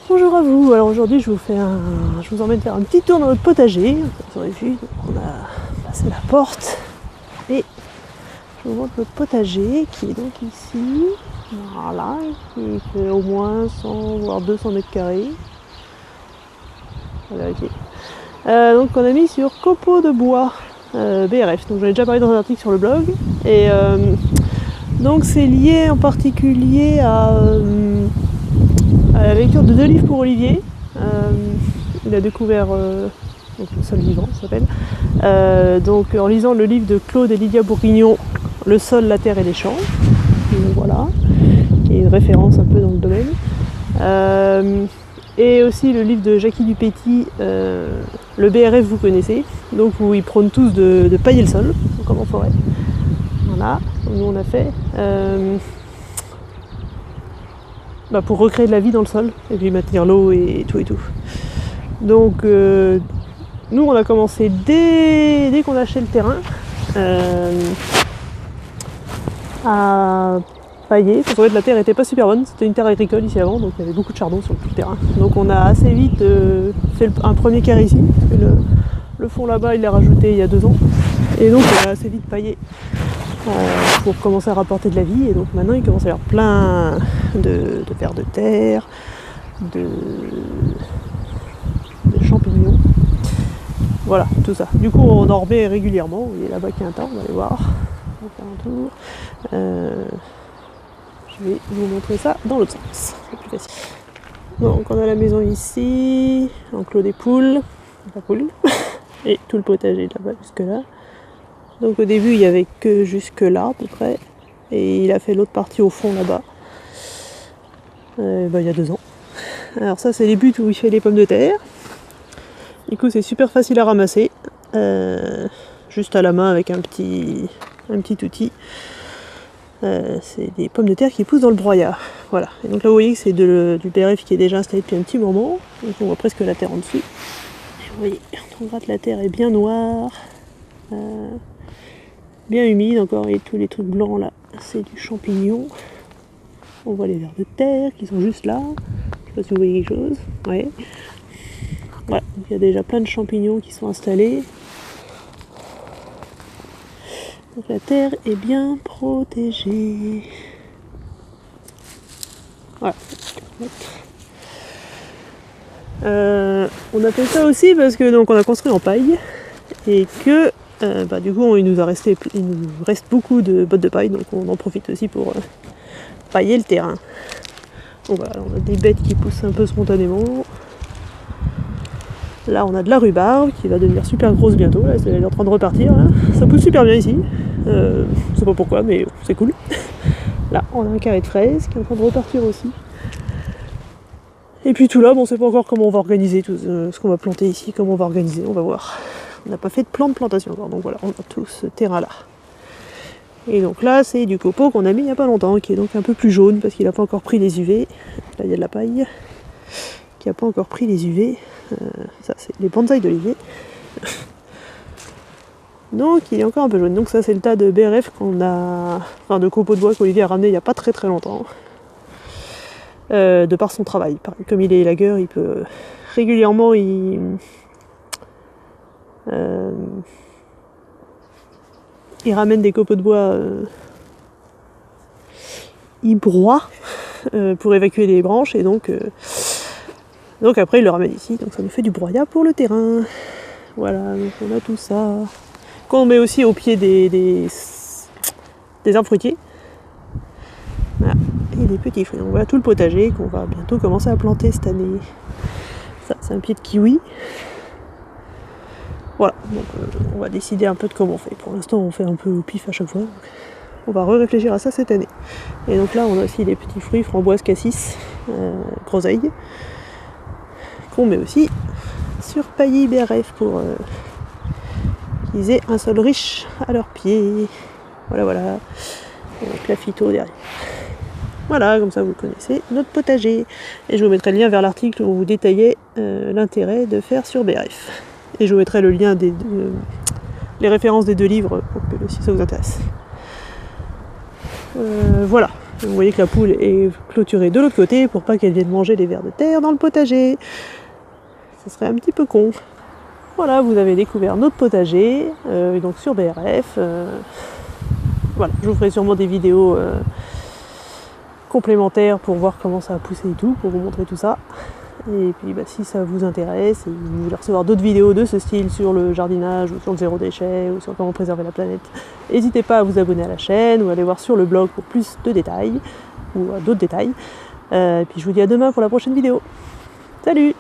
Bonjour à vous, alors aujourd'hui je vous emmène faire un petit tour dans notre potager. Vous aurez vu, on a passé la porte et je vous montre notre potager qui est donc ici, voilà, qui fait au moins 100 voire 200 mètres carrés. On va vérifier. Donc on a mis sur copeaux de bois BRF, donc j'en ai déjà parlé dans un article sur le blog et donc c'est lié en particulier à la lecture de 2 livres pour Olivier. Il a découvert donc le sol vivant, ça s'appelle. Donc en lisant le livre de Claude et Lydia Bourguignon, Le sol, la terre et les champs. Donc, voilà, qui est une référence un peu dans le domaine. Et aussi le livre de Jackie Dupetit, le BRF vous connaissez, donc où ils prônent tous de pailler le sol, comme en forêt. Voilà, comme nous on a fait. Pour recréer de la vie dans le sol et puis maintenir l'eau et tout. Donc nous on a commencé dès qu'on a acheté le terrain à pailler, parce qu'en fait la terre était pas super bonne, c'était une terre agricole ici avant, donc il y avait beaucoup de chardon sur le terrain. Donc on a assez vite fait un premier quart ici, parce que le fond là-bas il l'a rajouté il y a 2 ans, et donc on a assez vite paillé pour commencer à rapporter de la vie, et donc maintenant il commence à y avoir plein de vers de terre, de champignons, voilà, tout ça. Du coup on en remet régulièrement, vous voyez là-bas qu'il y a un tas, on va aller voir, on va faire un tour. Je vais vous montrer ça dans l'autre sens, c'est plus facile. Donc on a la maison ici, enclos des poules, la poule, et tout le potager là-bas jusque là. Donc au début il n'y avait que jusque là à peu près, et il a fait l'autre partie au fond là-bas, il y a 2 ans. Alors ça c'est les buts où il fait les pommes de terre. Du coup c'est super facile à ramasser, juste à la main avec un petit outil. C'est des pommes de terre qui poussent dans le broyat. Voilà. Et donc là vous voyez que c'est du BRF qui est déjà installé depuis un petit moment. Donc on voit presque la terre en dessous. Et vous voyez, quand on gratte la terre est bien noire. Bien humide encore, et tous les trucs blancs là, c'est du champignon. On voit les vers de terre qui sont juste là. Je sais pas si vous voyez quelque chose. Ouais. Voilà, donc il y a déjà plein de champignons qui sont installés. Donc la terre est bien protégée. Voilà. On a fait ça aussi parce que donc on a construit en paille et que du coup il nous reste beaucoup de bottes de paille, donc on en profite aussi pour pailler le terrain. Donc voilà, on a des bêtes qui poussent un peu spontanément. Là on a de la rhubarbe qui va devenir super grosse bientôt, là elle est en train de repartir là. Ça pousse super bien ici, je sais pas pourquoi mais c'est cool. Là on a un carré de fraises qui est en train de repartir aussi. Et puis tout là, on sait pas encore comment on va organiser tout ce qu'on va planter ici, comment on va organiser, on va voir. On n'a pas fait de plan de plantation encore, donc voilà, on a tout ce terrain là. Et donc là c'est du copeau qu'on a mis il n'y a pas longtemps, qui est donc un peu plus jaune parce qu'il n'a pas encore pris les UV. Là il y a de la paille qui n'a pas encore pris les UV. Ça c'est les bonsaïs d'Olivier. Donc il est encore un peu jaune. Donc ça c'est le tas de BRF de copeaux de bois qu'Olivier a ramené il n'y a pas très longtemps. De par son travail. Comme il est élagueur, il peut régulièrement il ramène des copeaux de bois, il broie pour évacuer les branches, et donc après il le ramène ici, donc ça nous fait du broyat pour le terrain. Voilà, donc on a tout ça qu'on met aussi au pied des arbres fruitiers. Voilà. Et des petits fruits. Donc voilà tout le potager qu'on va bientôt commencer à planter cette année. Ça c'est un pied de kiwi. Voilà, donc on va décider un peu de comment on fait. Pour l'instant on fait un peu au pif à chaque fois. Donc, on va réfléchir à ça cette année. Et donc là on a aussi des petits fruits, framboises, cassis, groseilles, qu'on met aussi sur paillis BRF pour qu'ils aient un sol riche à leurs pieds. Voilà. Avec la phyto derrière. Voilà, comme ça vous connaissez notre potager. Et je vous mettrai le lien vers l'article où on vous détaillait l'intérêt de faire sur BRF. Et je vous mettrai le lien les références des 2 livres pour que si ça vous intéresse. Voilà. Vous voyez que la poule est clôturée de l'autre côté pour pas qu'elle vienne manger les vers de terre dans le potager. Ce serait un petit peu con. Voilà, vous avez découvert notre potager, donc sur BRF. Voilà, je vous ferai sûrement des vidéos complémentaires pour voir comment ça a poussé et tout, pour vous montrer tout ça. Et puis si ça vous intéresse et vous voulez recevoir d'autres vidéos de ce style sur le jardinage ou sur le zéro déchet ou sur comment préserver la planète, n'hésitez pas à vous abonner à la chaîne ou à aller voir sur le blog pour plus de détails ou d'autres détails. Et puis je vous dis à demain pour la prochaine vidéo. Salut!